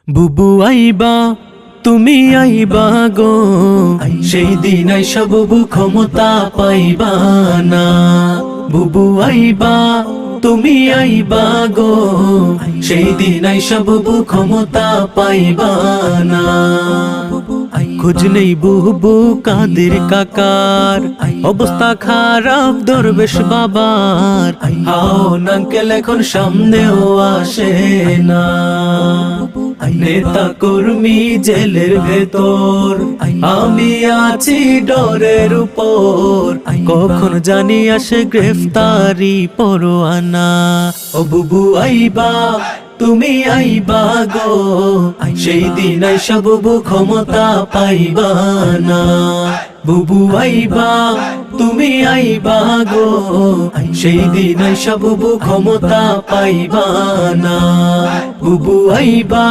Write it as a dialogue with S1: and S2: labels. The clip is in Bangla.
S1: বুবু আইবা তুমি আইবা গো, সেই দিন আইসা বুবু ক্ষমতা পাইবা না। বুবু আইবা তুমি আইবা গো, সেই দিন আইসা বুবু ক্ষমতা পাইবা না। খোঁজ নেই বুবু কাদের কাকার, অবস্থা খারাপ দরবেশ বাবার। হাওন আঙ্কেল এখন সামনেও আসে না। নেতা কর্মী জেলের ভেতর, আমি আছি ডরের উপর। কখন জানি আসে গ্রেফতারি পরোয়ানা। ও বুবু আইবা তুমি আইবা গো, সেই দিন আইসা বুবু ক্ষমতা পাইবা না। বুবু আইবা তুমি আইবা গো, সেই দিন আইসা বুবু ক্ষমতা পাইবা না। বুবু আইবা।